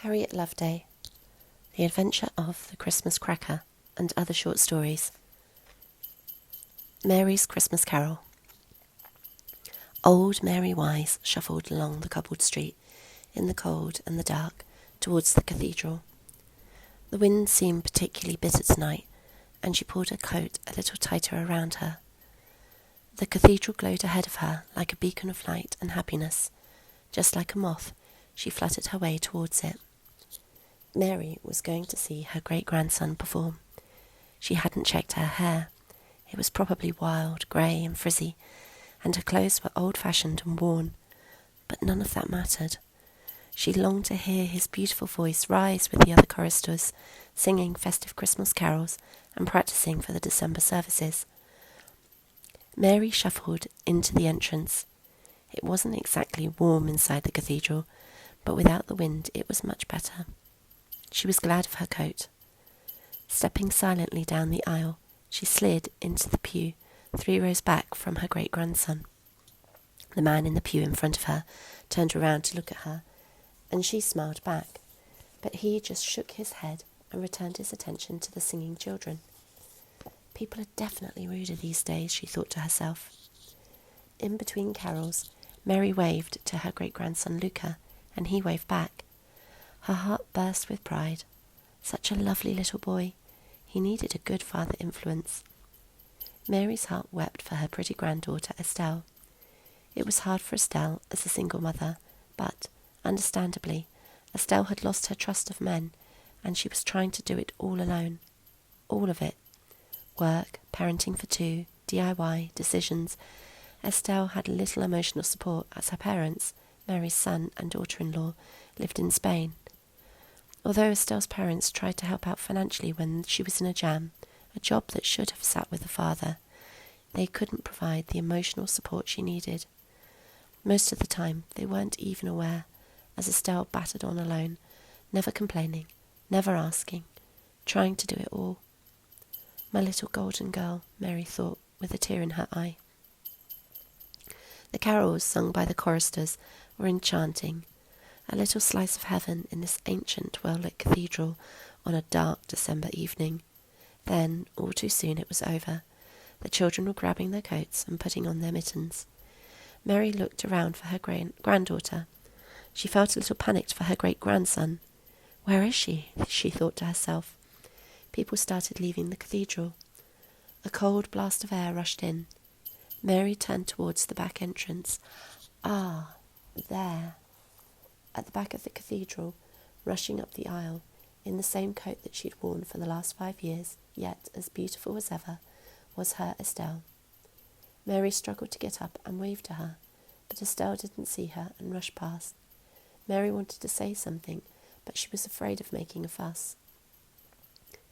Harriet Loveday, The Adventure of the Christmas Cracker, and Other Short Stories. Mary's Christmas Carol. Old Mary Wise shuffled along the cobbled street, in the cold and the dark, towards the cathedral. The wind seemed particularly bitter tonight, and she pulled her coat a little tighter around her. The cathedral glowed ahead of her like a beacon of light and happiness. Just like a moth, she fluttered her way towards it. Mary was going to see her great-grandson perform. She hadn't checked her hair. It was probably wild, grey and frizzy, and her clothes were old-fashioned and worn, but none of that mattered. She longed to hear his beautiful voice rise with the other choristers, singing festive Christmas carols and practising for the December services. Mary shuffled into the entrance. It wasn't exactly warm inside the cathedral, but without the wind it was much better. She was glad of her coat. Stepping silently down the aisle, she slid into the pew 3 rows back from her great-grandson. The man in the pew in front of her turned around to look at her, and she smiled back, but he just shook his head and returned his attention to the singing children. People are definitely ruder these days, she thought to herself. In between carols, Mary waved to her great-grandson Luca, and he waved back. Her heart burst with pride. Such a lovely little boy. He needed a good father influence. Mary's heart wept for her pretty granddaughter Estelle. It was hard for Estelle as a single mother, but, understandably, Estelle had lost her trust of men, and she was trying to do it all alone. All of it. Work, parenting for 2, DIY, decisions. Estelle had little emotional support as her parents, Mary's son and daughter-in-law, lived in Spain. Although Estelle's parents tried to help out financially when she was in a jam, a job that should have sat with the father, they couldn't provide the emotional support she needed. Most of the time, they weren't even aware, as Estelle battered on alone, never complaining, never asking, trying to do it all. My little golden girl, Mary thought, with a tear in her eye. The carols sung by the choristers were enchanting, a little slice of heaven in this ancient, well-lit cathedral on a dark December evening. Then, all too soon, it was over. The children were grabbing their coats and putting on their mittens. Mary looked around for her granddaughter. She felt a little panicked for her great-grandson. Where is she? She thought to herself. People started leaving the cathedral. A cold blast of air rushed in. Mary turned towards the back entrance. Ah, there. At the back of the cathedral, rushing up the aisle, in the same coat that she'd worn for the last 5 years, yet as beautiful as ever, was her Estelle. Mary struggled to get up and wave to her, but Estelle didn't see her and rushed past. Mary wanted to say something, but she was afraid of making a fuss.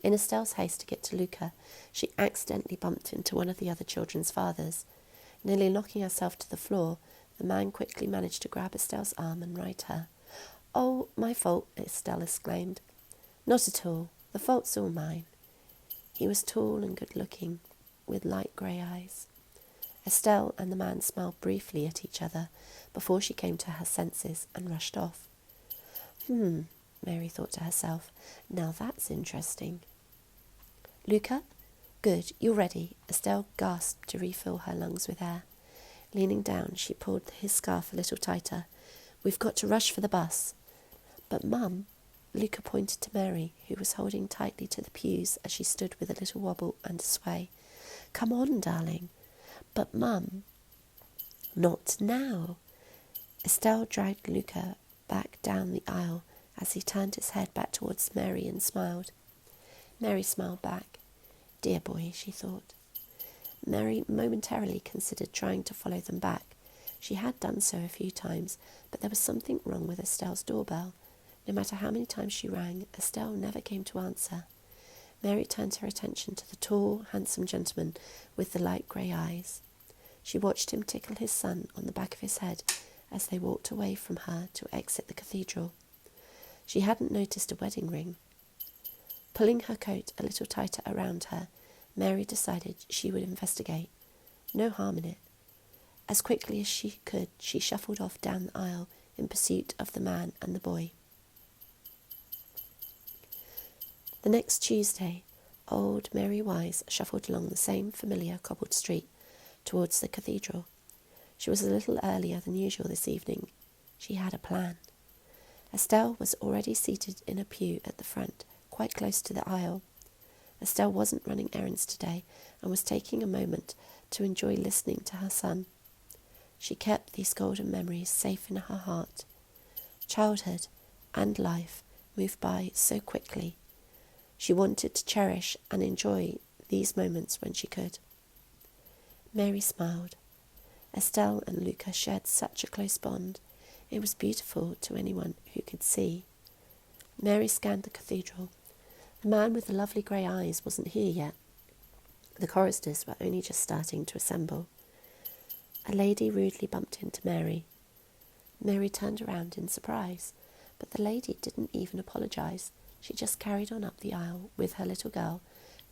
In Estelle's haste to get to Luca, she accidentally bumped into one of the other children's fathers. Nearly knocking herself to the floor, the man quickly managed to grab Estelle's arm and right her. "Oh, my fault," Estelle exclaimed. "Not at all. The fault's all mine." He was tall and good-looking, with light grey eyes. Estelle and the man smiled briefly at each other before she came to her senses and rushed off. Mary thought to herself, now that's interesting. "Luca? Good, you're ready." Estelle gasped to refill her lungs with air. Leaning down, she pulled his scarf a little tighter. "We've got to rush for the bus." "But, Mum," Luca pointed to Mary, who was holding tightly to the pews as she stood with a little wobble and a sway. "Come on, darling." "But, Mum." "Not now." Estelle dragged Luca back down the aisle as he turned his head back towards Mary and smiled. Mary smiled back. Dear boy, she thought. Mary momentarily considered trying to follow them back. She had done so a few times, but there was something wrong with Estelle's doorbell. No matter how many times she rang, Estelle never came to answer. Mary turned her attention to the tall, handsome gentleman with the light grey eyes. She watched him tickle his son on the back of his head as they walked away from her to exit the cathedral. She hadn't noticed a wedding ring. Pulling her coat a little tighter around her, Mary decided she would investigate. No harm in it. As quickly as she could, she shuffled off down the aisle in pursuit of the man and the boy. The next Tuesday, old Mary Wise shuffled along the same familiar cobbled street towards the cathedral. She was a little earlier than usual this evening. She had a plan. Estelle was already seated in a pew at the front, quite close to the aisle. Estelle wasn't running errands today and was taking a moment to enjoy listening to her son. She kept these golden memories safe in her heart. Childhood and life moved by so quickly. She wanted to cherish and enjoy these moments when she could. Mary smiled. Estelle and Luca shared such a close bond. It was beautiful to anyone who could see. Mary scanned the cathedral. The man with the lovely grey eyes wasn't here yet. The choristers were only just starting to assemble. A lady rudely bumped into Mary. Mary turned around in surprise, but the lady didn't even apologise. She just carried on up the aisle with her little girl,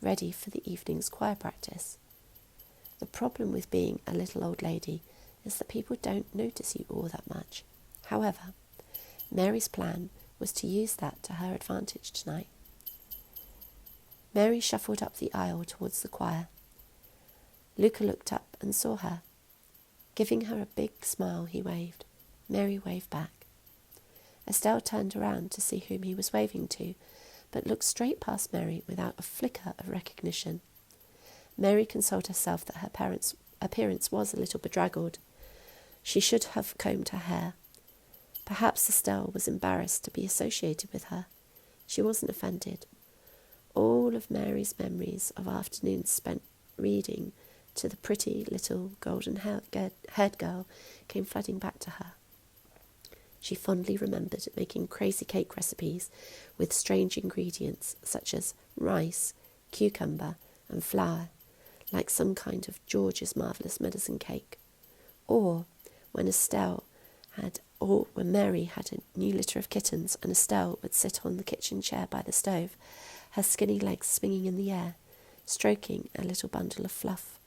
ready for the evening's choir practice. The problem with being a little old lady is that people don't notice you all that much. However, Mary's plan was to use that to her advantage tonight. Mary shuffled up the aisle towards the choir. Luca looked up and saw her. Giving her a big smile, he waved. Mary waved back. Estelle turned around to see whom he was waving to, but looked straight past Mary without a flicker of recognition. Mary consoled herself that her parents' appearance was a little bedraggled. She should have combed her hair. Perhaps Estelle was embarrassed to be associated with her. She wasn't offended. All of Mary's memories of afternoons spent reading to the pretty little golden-haired girl came flooding back to her. She fondly remembered making crazy cake recipes with strange ingredients such as rice, cucumber, and flour, like some kind of George's marvellous medicine cake. Or when Mary had a new litter of kittens and Estelle would sit on the kitchen chair by the stove, her skinny legs swinging in the air, stroking a little bundle of fluff.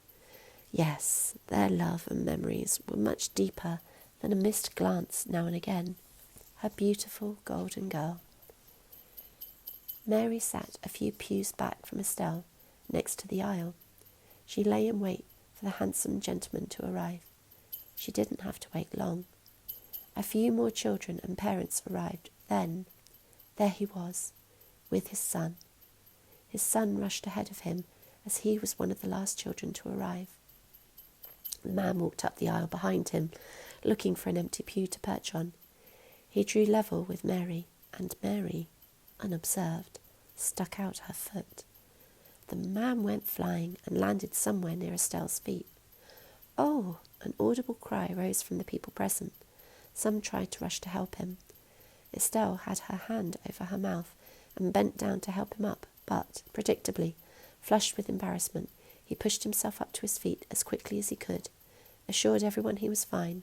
Yes, their love and memories were much deeper than a missed glance now and again. Her beautiful golden girl. Mary sat a few pews back from Estelle, next to the aisle. She lay in wait for the handsome gentleman to arrive. She didn't have to wait long. A few more children and parents arrived. Then, there he was, with his son. His son rushed ahead of him, as he was one of the last children to arrive. The man walked up the aisle behind him, looking for an empty pew to perch on. He drew level with Mary, and Mary, unobserved, stuck out her foot. The man went flying and landed somewhere near Estelle's feet. Oh! An audible cry rose from the people present. Some tried to rush to help him. Estelle had her hand over her mouth and bent down to help him up, but, predictably, flushed with embarrassment, he pushed himself up to his feet as quickly as he could, assured everyone he was fine,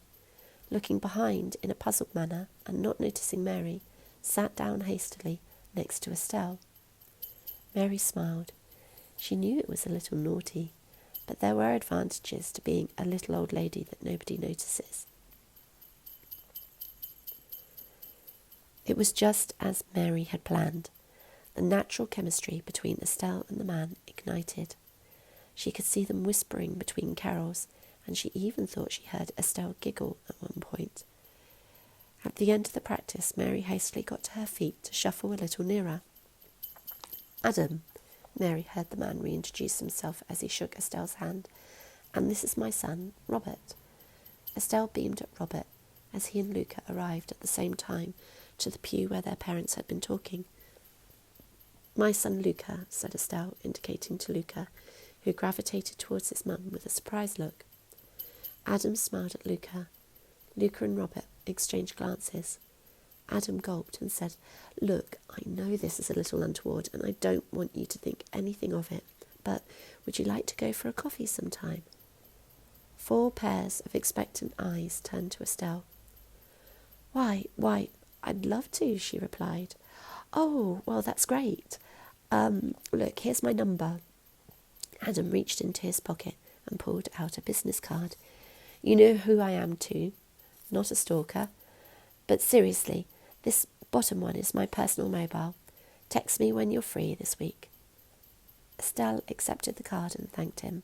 looking behind in a puzzled manner and not noticing Mary, sat down hastily next to Estelle. Mary smiled. She knew it was a little naughty, but there were advantages to being a little old lady that nobody notices. It was just as Mary had planned. The natural chemistry between Estelle and the man ignited. She could see them whispering between carols, and she even thought she heard Estelle giggle at one point. At the end of the practice, Mary hastily got to her feet to shuffle a little nearer. "Adam," Mary heard the man reintroduce himself as he shook Estelle's hand, "and this is my son, Robert." Estelle beamed at Robert as he and Luca arrived at the same time to the pew where their parents had been talking. "My son Luca," said Estelle, indicating to Luca, who gravitated towards his mum with a surprised look. Adam smiled at Luca. Luca and Robert exchanged glances. Adam gulped and said, "Look, I know this is a little untoward, and I don't want you to think anything of it, but would you like to go for a coffee sometime?" 4 pairs of expectant eyes turned to Estelle. Why, I'd love to," she replied. "Oh, well, that's great. Look, here's my number." Adam reached into his pocket and pulled out a business card. "You know who I am too. Not a stalker. But seriously, this bottom one is my personal mobile. Text me when you're free this week. Estelle accepted the card and thanked him.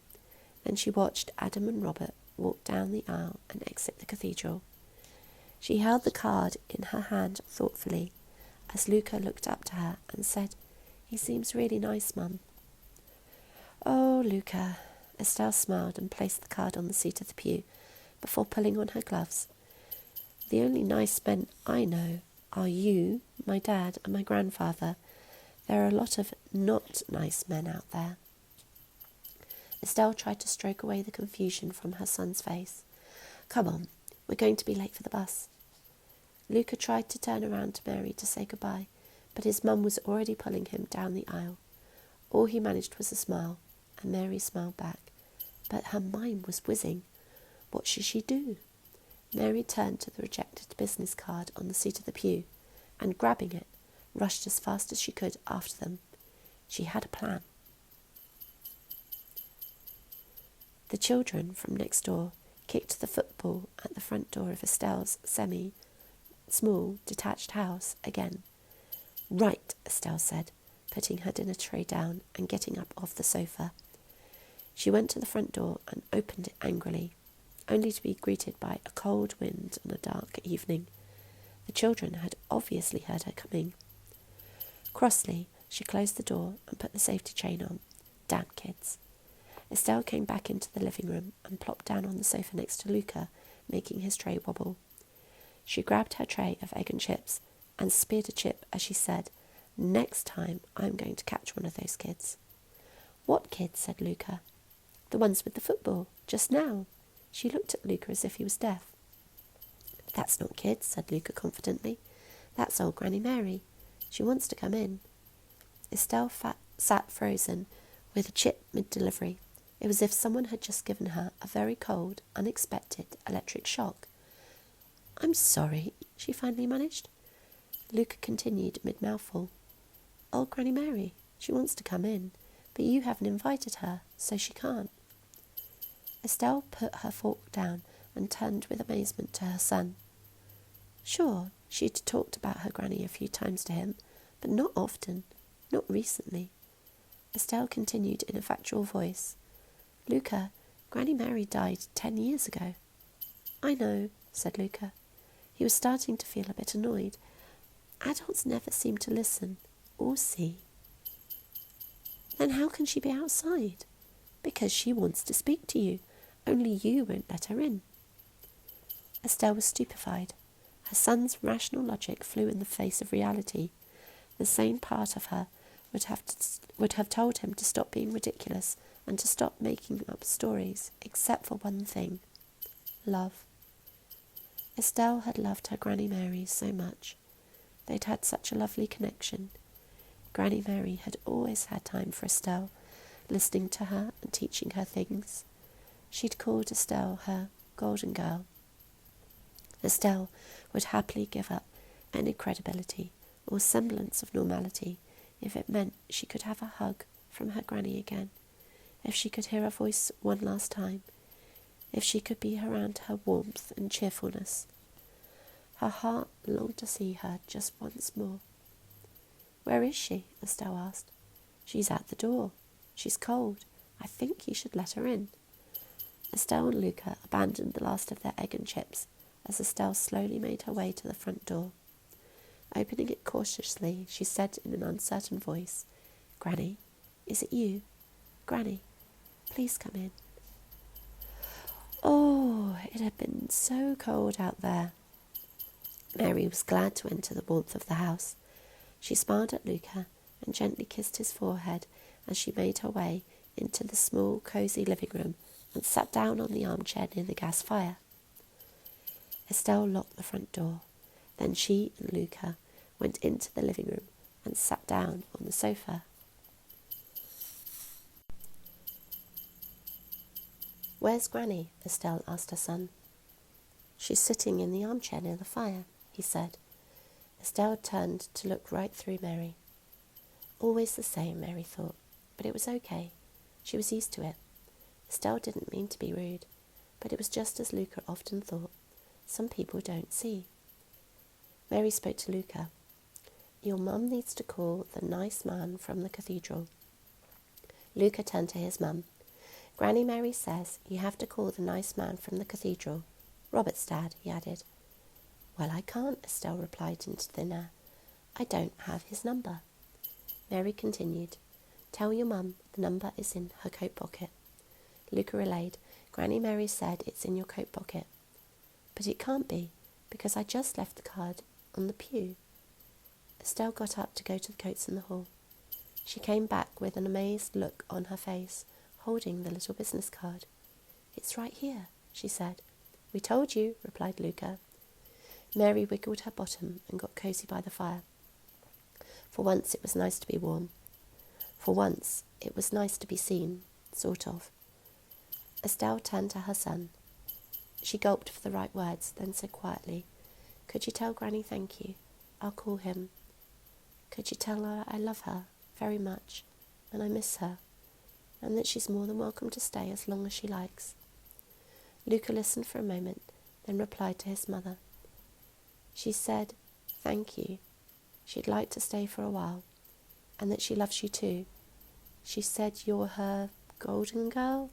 Then she watched Adam and Robert walk down the aisle and exit the cathedral. She held the card in her hand thoughtfully as Luca looked up to her and said, "He seems really nice, Mum." "Oh, Luca." Estelle smiled and placed the card on the seat of the pew before pulling on her gloves. "The only nice men I know are you, my dad, and my grandfather. There are a lot of not nice men out there." Estelle tried to stroke away the confusion from her son's face. "Come on, we're going to be late for the bus." Luca tried to turn around to Mary to say goodbye, but his mum was already pulling him down the aisle. All he managed was a smile, and Mary smiled back, but her mind was whizzing. What should she do? Mary turned to the rejected business card on the seat of the pew, and grabbing it, rushed as fast as she could after them. She had a plan. The children from next door kicked the football at the front door of Estelle's small, detached house again. "Right," Estelle said, putting her dinner tray down and getting up off the sofa. She went to the front door and opened it angrily, only to be greeted by a cold wind on a dark evening. The children had obviously heard her coming. Crossly, she closed the door and put the safety chain on. Damn kids. Estelle came back into the living room and plopped down on the sofa next to Luca, making his tray wobble. She grabbed her tray of egg and chips and speared a chip as she said, "Next time I'm going to catch one of those kids." "What kids?" said Luca. "The ones with the football, just now." She looked at Luca as if he was deaf. "That's not kids," said Luca confidently. "That's old Granny Mary. She wants to come in." Estelle sat frozen with a chip mid-delivery. It was as if someone had just given her a very cold, unexpected electric shock. "I'm sorry," she finally managed. Luca continued mid-mouthful. "Old Granny Mary, she wants to come in, but you haven't invited her, so she can't." Estelle put her fork down and turned with amazement to her son. Sure, she'd talked about her granny a few times to him, but not often, not recently. Estelle continued in a factual voice. "Luca, Granny Mary died 10 years ago." "I know," said Luca. He was starting to feel a bit annoyed. Adults never seem to listen or see. "Then how can she be outside?" "Because she wants to speak to you. Only you won't let her in." Estelle was stupefied. Her son's rational logic flew in the face of reality. The sane part of her would have told him to stop being ridiculous and to stop making up stories, except for one thing: love. Estelle had loved her Granny Mary so much. They'd had such a lovely connection. Granny Mary had always had time for Estelle, listening to her and teaching her things. She'd called Estelle her golden girl. Estelle would happily give up any credibility or semblance of normality if it meant she could have a hug from her granny again, if she could hear her voice one last time, if she could be around her warmth and cheerfulness. Her heart longed to see her just once more. "Where is she?" Estelle asked. "She's at the door. She's cold. I think you should let her in." Estelle and Luca abandoned the last of their egg and chips as Estelle slowly made her way to the front door. Opening it cautiously, she said in an uncertain voice, "Granny, is it you? Granny, please come in." Oh, it had been so cold out there. Mary was glad to enter the warmth of the house. She smiled at Luca and gently kissed his forehead as she made her way into the small, cosy living room and sat down on the armchair near the gas fire. Estelle locked the front door. Then she and Luca went into the living room and sat down on the sofa. "Where's Granny?" Estelle asked her son. "She's sitting in the armchair near the fire," he said. Estelle turned to look right through Mary. Always the same, Mary thought, but it was okay. She was used to it. Estelle didn't mean to be rude, but it was just as Luca often thought. Some people don't see. Mary spoke to Luca. Your mum needs to call the nice man from the cathedral. Luca turned to his mum. Granny Mary says you have to call the nice man from the cathedral. Robert's dad, he added. Well, I can't, Estelle replied into thin air. I don't have his number. Mary continued. Tell your mum the number is in her coat pocket. Luca relayed. Granny Mary said it's in your coat pocket. But it can't be, because I just left the card on the pew. Estelle got up to go to the coats in the hall. She came back with an amazed look on her face, holding the little business card. It's right here, she said. We told you, replied Luca. Mary wiggled her bottom and got cosy by the fire. For once it was nice to be warm. For once it was nice to be seen, sort of. Estelle turned to her son. She gulped for the right words, then said quietly, Could you tell Granny thank you? I'll call him. Could you tell her I love her very much, and I miss her, and that she's more than welcome to stay as long as she likes? Luca listened for a moment, then replied to his mother. She said, thank you. She'd like to stay for a while, and that she loves you too. She said you're her golden girl?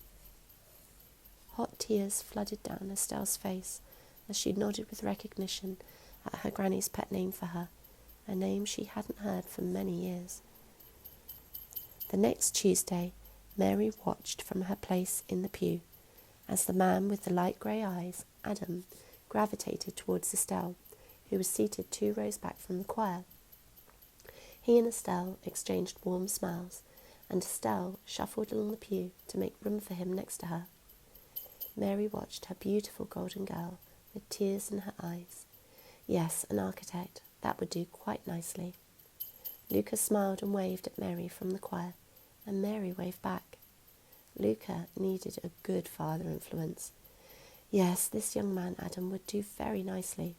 Hot tears flooded down Estelle's face as she nodded with recognition at her granny's pet name for her, a name she hadn't heard for many years. The next Tuesday, Mary watched from her place in the pew as the man with the light grey eyes, Adam, gravitated towards Estelle, who was seated 2 rows back from the choir. He and Estelle exchanged warm smiles, and Estelle shuffled along the pew to make room for him next to her. Mary watched her beautiful golden girl with tears in her eyes. Yes, an architect, that would do quite nicely. Luca smiled and waved at Mary from the choir, and Mary waved back. Luca needed a good father influence. Yes, this young man Adam would do very nicely.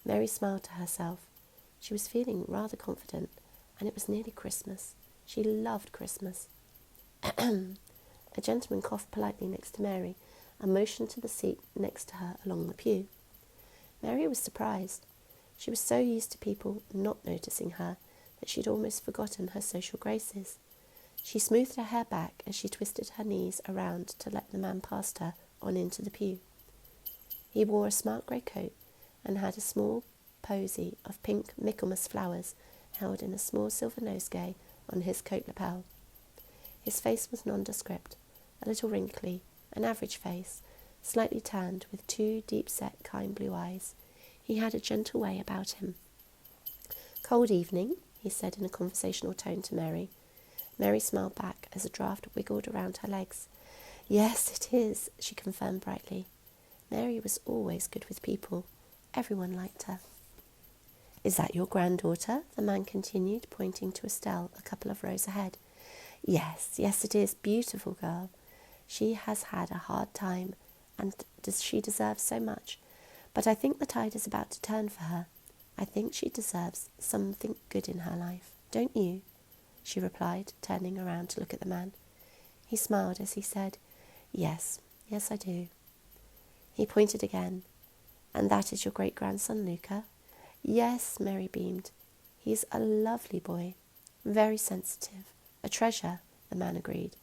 Mary smiled to herself. She was feeling rather confident, and it was nearly Christmas. She loved Christmas. A gentleman coughed politely next to Mary and motioned to the seat next to her along the pew. Mary was surprised. She was so used to people not noticing her that she'd almost forgotten her social graces. She smoothed her hair back as she twisted her knees around to let the man past her on into the pew. He wore a smart grey coat and had a small posy of pink Michaelmas flowers held in a small silver nosegay on his coat lapel. His face was nondescript, a little wrinkly, an average face, slightly tanned with 2 deep-set, kind blue eyes. He had a gentle way about him. Cold evening, he said in a conversational tone to Mary. Mary smiled back as a draught wiggled around her legs. Yes, it is, she confirmed brightly. Mary was always good with people. Everyone liked her. Is that your granddaughter? The man continued, pointing to Estelle a couple of rows ahead. Yes, it is. Beautiful girl. She has had a hard time, and she deserves so much. But I think the tide is about to turn for her. I think she deserves something good in her life. Don't you? She replied, turning around to look at the man. He smiled as he said, Yes, I do. He pointed again. And that is your great-grandson, Luca? Yes, Mary beamed. He's a lovely boy, very sensitive, a treasure, the man agreed.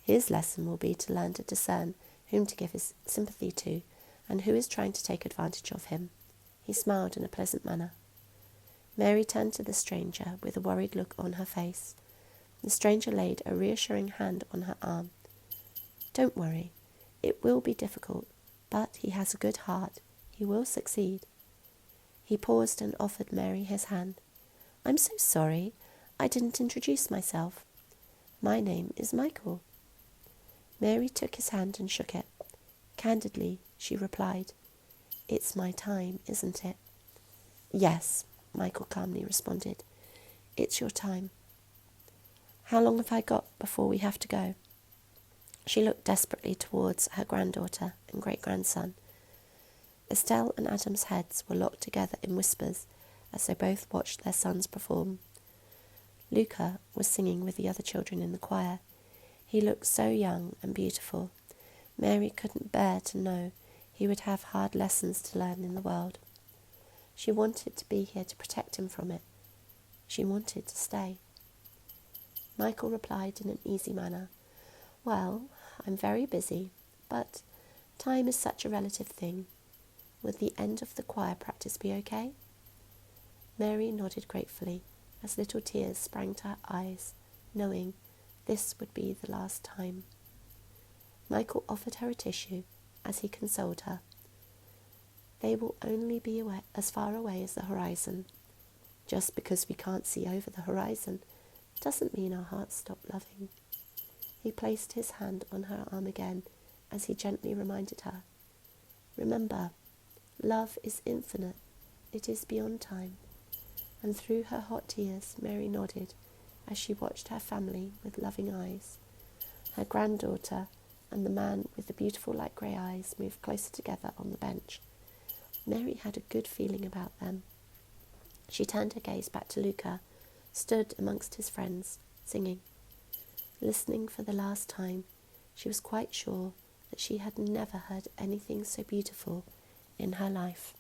His lesson will be to learn to discern whom to give his sympathy to and who is trying to take advantage of him. He smiled in a pleasant manner. Mary turned to the stranger with a worried look on her face. The stranger laid a reassuring hand on her arm. Don't worry. It will be difficult, but he has a good heart. He will succeed. He paused and offered Mary his hand. I'm so sorry. I didn't introduce myself. My name is Michael. Mary took his hand and shook it. Candidly, she replied, It's my time, isn't it? Yes, Michael calmly responded. It's your time. How long have I got before we have to go? She looked desperately towards her granddaughter and great-grandson. Estelle and Adam's heads were locked together in whispers as they both watched their sons perform. Luca was singing with the other children in the choir. He looked so young and beautiful. Mary couldn't bear to know he would have hard lessons to learn in the world. She wanted to be here to protect him from it, She wanted to stay. Michael replied in an easy manner, "Well, I'm very busy, but time is such a relative thing. Would the end of the choir practice be okay?" Mary nodded gratefully as little tears sprang to her eyes, knowing this would be the last time. Michael offered her a tissue as he consoled her. "They will only be as far away as the horizon. Just because we can't see over the horizon doesn't mean our hearts stop loving." He placed his hand on her arm again as he gently reminded her, "Remember, love is infinite. It is beyond time." And through her hot tears, Mary nodded as she watched her family with loving eyes. Her granddaughter and the man with the beautiful light grey eyes moved closer together on the bench. Mary had a good feeling about them. She turned her gaze back to Luca, stood amongst his friends, singing. Listening for the last time, she was quite sure that she had never heard anything so beautiful in her life.